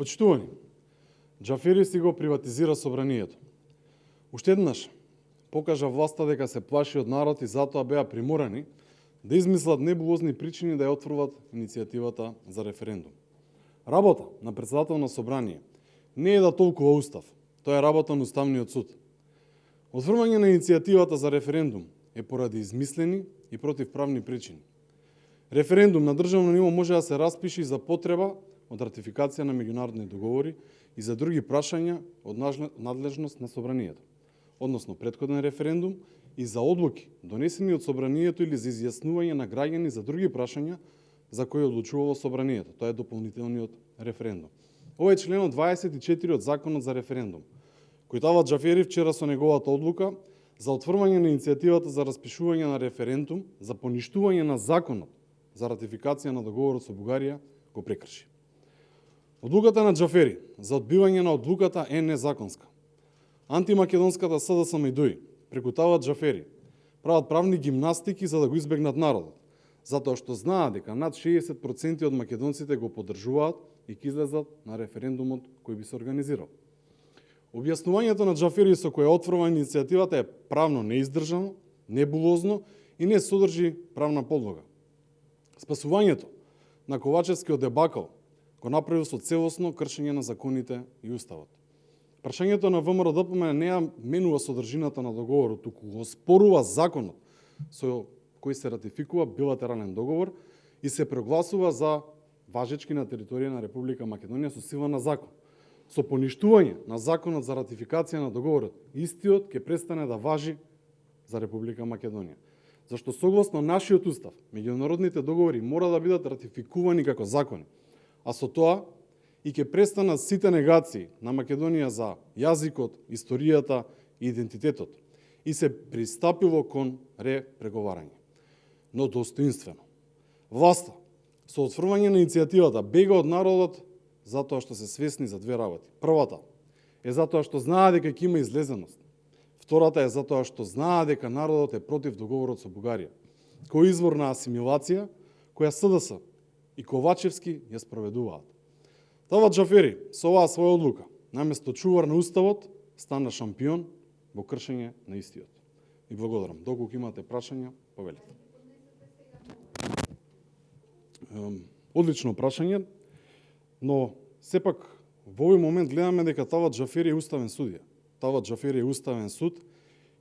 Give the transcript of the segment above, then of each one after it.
Почитувани, Џафери си го приватизира собранието. Уште еднаш покажа власта дека се плаши од народ и затоа беа приморани да измислат небулозни причини да ја отворат иницијативата за референдум. Работа на председател на собрание не е да толкува устав, тоа е работа на Уставниот суд. Отворување на иницијативата за референдум е поради измислени и противправни причини. Референдум на државно ниво може да се распиши за потреба од ратификација на меѓународни договори и за други прашања од надлежност на собранието, односно претходен референдум и за одлуки донесени од собранието или за изјаснување на граѓани за други прашања за кои одлучувало собранието. Тоа е дополнителниот референдум. Ова е членот 24 од Законот за референдум, кој Тават Џафери вчера со неговата одлука за отворување на иницијативата за распишување на референдум за поништување на законот за ратификација на договорот со Бугарија го прекрши. Одлуката на Џафери за одбивање на одлуката е незаконска. Антимакедонската СДСМ преку Тават Џафери прават правни гимнастики за да го избегнат народот, затоа што знаат дека над 60% од македонците го поддржуваат и ќе излезат на референдумот кој би се организирал. Објаснувањето на Џафери со кое отворува иницијативата е правно неиздржано, небулозно и не содржи правна подлога. Спасувањето на Ковачевскиот дебакл го направил со целосно кршење на законите и уставот. Прашањето на ВМРО-ДПМН не ја менува содржината на договорот, туку го спорува законот со кој се ратификува билатерален договор и се прогласува за важечки на територија на Република Македонија со сила на закон. Со поништување на законот за ратификација на договорот, истиот ќе престане да важи за Република Македонија. Зашто согласно нашиот устав, меѓународните договори мора да бидат ратификувани како закони, а со тоа и ќе престанат сите негации на Македонија за јазикот, историјата и идентитетот и се пристапило кон репреговарање. Но достоинствено. Власта со отфрвање на иницијативата бега од народот затоа што се свесни за две работи. Првата е затоа што знае дека ќе има излезеност. Втората е затоа што знае дека народот е против договорот со Бугарија, кој е извор на асимилација која СДС и Ковачевски ја спроведуваат. Тават Џафери со оваа своја одлука, наместо чувар на уставот, стана шампион во кршење на истиот. И благодарам. Доколку имате прашања, повелете. Одлично прашање, но сепак во овој момент гледаме дека Тават Џафери е уставен судија. Тават Џафери е уставен суд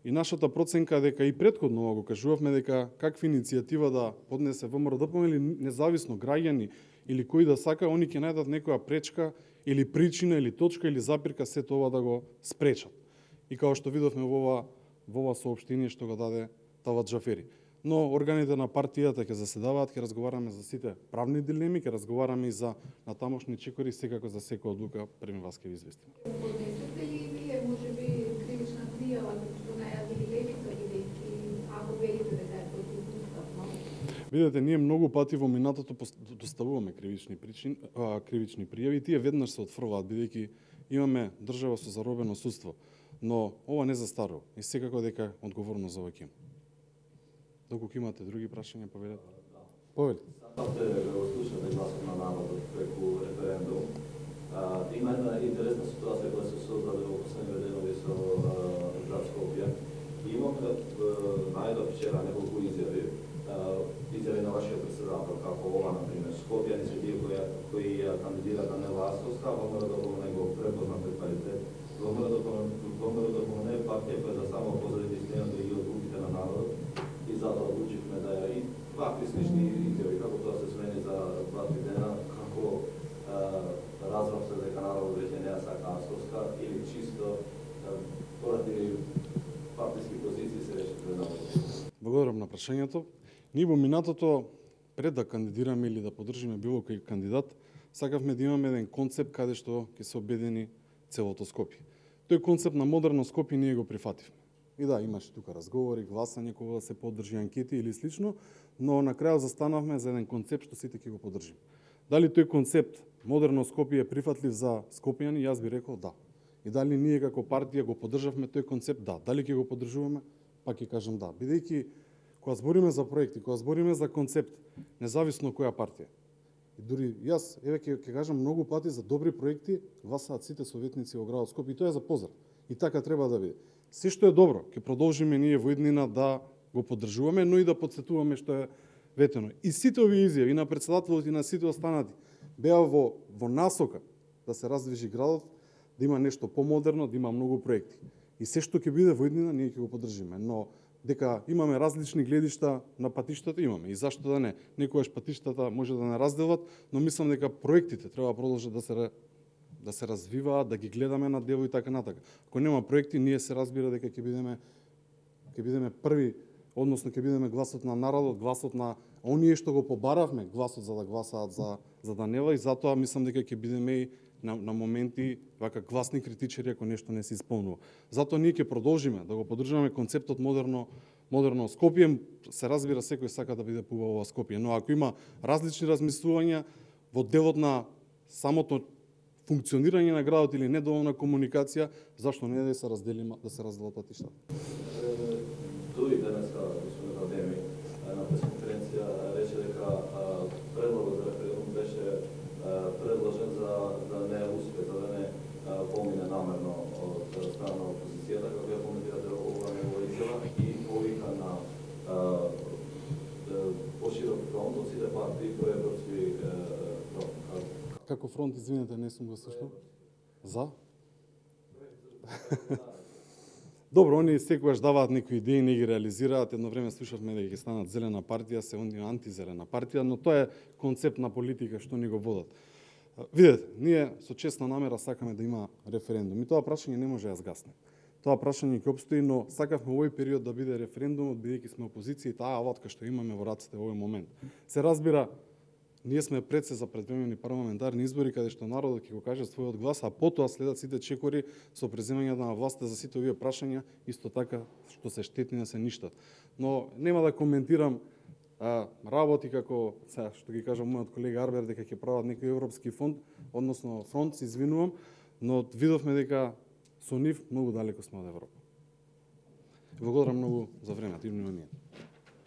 и нашата проценка е дека и претходно го кажувавме дека каква иницијатива да поднесе ВМРО-ДПМН или независно граѓани или кој да сака, они ќе најдат некоја пречка или причина или точка или запирка се тоа да го спречат. И како што видовме во ова соопштение што го даде Тават Џафери. Но органите на партијата ќе заседаваат, ќе разговараме за сите правни дилеми, ќе разговараме и за натамошни чекори, секако за секоја одлука пред вас ќе ви известиме. Поднесете ли вие можеби кривична пријава што најавили левица бидејќи ако велите дека е противуставно? Видете, ние многу пати во минатото доставуваме кривични пријави, тие веднаш се отфрваат бидејќи имаме држава со заробено судство, но ова не застарува и секако дека одговорност за ова ќе има. Доколку имате други прашања, повелете. Повелете. Сакавте да го слушате гласот на народот преку референдум. Има една интересна ситуација која се создаде во последните денови со град Скопје. Имаме најдов вчера неколку изјави на вашиот председател, како ова, например, Скопје иницијатива кој кандидира да не Ласовска, ВМРО-ДПМН го препозна пред паритет. ВМРО-ДПМН е партија која за само позади истината и одлуките на народот. И затоа одлучивме да ја и вакви слични изјави, како тоа се смени за 2-3 дена, како разбрав се дека народот веќе не ја сака Асовска или чисто поради партиски позиции се реши предавање. Благодарам на прашањето. Ние во минатото, пред да кандидираме или да поддржиме било кој кандидат, сакавме да имаме еден концепт каде што ќе се обедини целото Скопје. Тој концепт на модерно Скопје ние го прифативме. И да, имаше тука разговори, гласање, кога да се поддржи анкети или слично, но на крајот застанавме за еден концепт што сите ќе го поддржиме. Дали тој концепт модерно Скопје е прифатлив за скопјани, јас би рекол да. И дали ние како партија го поддржавме тој концепт, да. Дали ќе го поддржуваме, пак ќе кажам да. Бидејќи кога збориме за проекти, кога збориме за концепт, независно која партија, И дури јас, еве ќе кажам многу пати за добри проекти, гласаат сите советници во градот Скопје и тоа е за поздрав. И така треба да биде. Се што е добро, ќе продолжиме ние во иднина да го поддржуваме, но и да потсетуваме што е ветено. И сите овие изјави, и на председателот и на сите останати, беа во насока да се раздвижи градот, да има нешто помодерно, да има многу проекти. И се што ќе биде во иднина, ние ќе го поддржиме. Но дека имаме различни гледишта на патиштата, имаме. И зашто да не? Некојаш патиштата може да не разделат, но мислам дека проектите треба продолжат да се развиваат, да ги гледаме на дело и така натака. Ако нема проекти, ние се разбира дека ќе бидеме први, односно ќе бидеме гласот на народот, гласот на оние што го побаравме, гласот за да гласаат за Данела, и затоа мислам дека ќе бидеме и на моменти вака гласни критичари ако нешто не се исполнува. Затоа ние ќе продолжиме да го поддржуваме концептот модерно Скопје. Се разбира, секој сака да биде поубаво Скопје, но ако има различни размислувања во делот на самото функционирање на градот или недоволна комуникација, зашто не да се разделат патиштата? Тој денеска, господин Адеми, на пресконференција рече дека предлогот за референдум беше предложен за да не успе, за да не помине намерно од страна на опозицијата, како ја коментирате оваа негова изјава, и повика на поширок фронт од сите партии проевропски фронт. Како фронт, извинете, не сум го слушнал. За? Добро, они секогаш даваат некои идеи, не ги реализираат. Едно време слушавме дека ќе станат зелена партија, се оние антизелена партија, но тоа е концепт на политика што ни го водат. Видете, ние со честна намера сакаме да има референдум и тоа прашање не може да згасне. Тоа прашање ќе обстои, но сакавме овој период да биде референдумот, бидејќи сме опозиција и таа алатка што имаме во рацете во овој момент. Се разбира, ние сме пред се за предвремени парламентарни избори каде што народот ќе го каже својот глас, а потоа следат сите чекори со преземањето на власта за сите овие прашања, исто така што се штетни да се ништат. Но нема да коментирам работи како сега што ги кажа мојот колега Арбер дека ќе прават некој европски фонд, односно фронт, се извинувам, но видовме дека со нив многу далеко сме од Европа. Благодарам многу за времето и внимание.